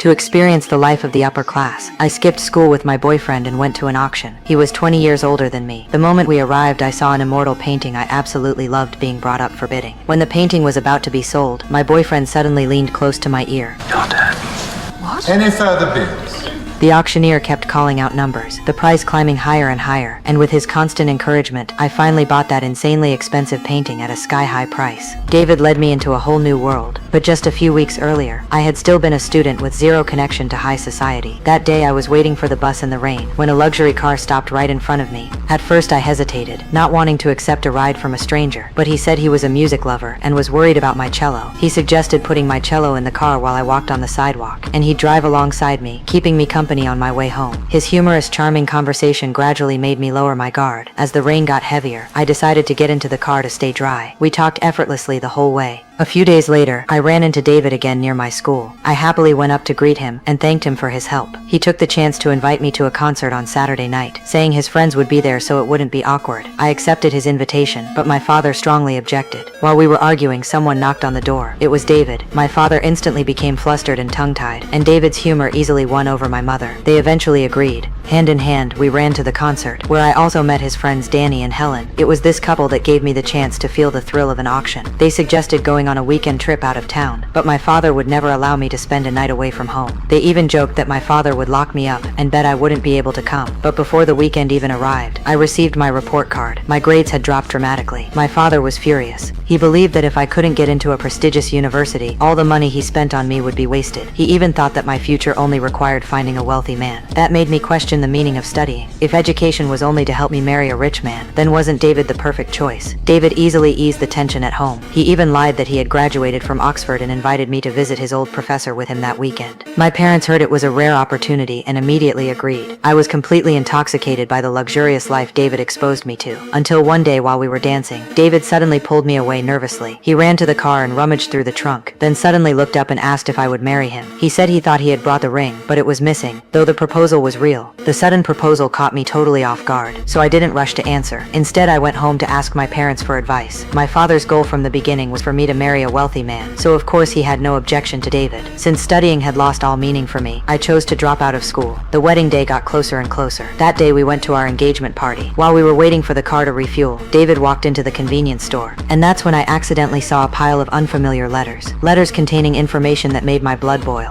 To experience the life of the upper class, I skipped school with my boyfriend and went to an auction. He was 20 years older than me. The moment we arrived, I saw an immortal painting I absolutely loved being brought up for bidding. When the painting was about to be sold, my boyfriend suddenly leaned close to my ear. You're dead. What? Any further bids? The auctioneer kept calling out numbers, the price climbing higher and higher, and with his constant encouragement, I finally bought that insanely expensive painting at a sky-high price. David led me into a whole new world, but just a few weeks earlier, I had still been a student with zero connection to high society. That day I was waiting for the bus in the rain, when a luxury car stopped right in front of me. At first I hesitated, not wanting to accept a ride from a stranger, but he said he was a music lover and was worried about my cello. He suggested putting my cello in the car while I walked on the sidewalk, and he'd drive alongside me, keeping me company on my way home. His humorous, charming conversation gradually made me lower my guard. As the rain got heavier, I decided to get into the car to stay dry. We talked effortlessly the whole way. A few days later, I ran into David again near my school. I happily went up to greet him and thanked him for his help. He took the chance to invite me to a concert on Saturday night, saying his friends would be there so it wouldn't be awkward. I accepted his invitation, but my father strongly objected. While we were arguing, someone knocked on the door. It was David. My father instantly became flustered and tongue-tied, and David's humor easily won over my mother. They eventually agreed. Hand in hand, we ran to the concert, where I also met his friends Danny and Helen. It was this couple that gave me the chance to feel the thrill of an auction. They suggested going on a weekend trip out of town, but my father would never allow me to spend a night away from home. They even joked that my father would lock me up and bet I wouldn't be able to come. But before the weekend even arrived, I received my report card. My grades had dropped dramatically. My father was furious. He believed that if I couldn't get into a prestigious university, all the money he spent on me would be wasted. He even thought that my future only required finding a wealthy man. That made me question the meaning of studying. If education was only to help me marry a rich man, then wasn't David the perfect choice? David easily eased the tension at home. He even lied that he had graduated from Oxford and invited me to visit his old professor with him that weekend. My parents heard it was a rare opportunity and immediately agreed. I was completely intoxicated by the luxurious life David exposed me to, until one day while we were dancing, David suddenly pulled me away nervously. He ran to the car and rummaged through the trunk, then suddenly looked up and asked if I would marry him. He said he thought he had brought the ring, but it was missing, though the proposal was real. The sudden proposal caught me totally off guard, so I didn't rush to answer. Instead, I went home to ask my parents for advice. My father's goal from the beginning was for me to marry a wealthy man, so of course he had no objection to David. Since studying had lost all meaning for me, I chose to drop out of school. The wedding day got closer and closer. That day we went to our engagement party. While we were waiting for the car to refuel, David walked into the convenience store, and that's when I accidentally saw a pile of unfamiliar letters. Letters containing information that made my blood boil.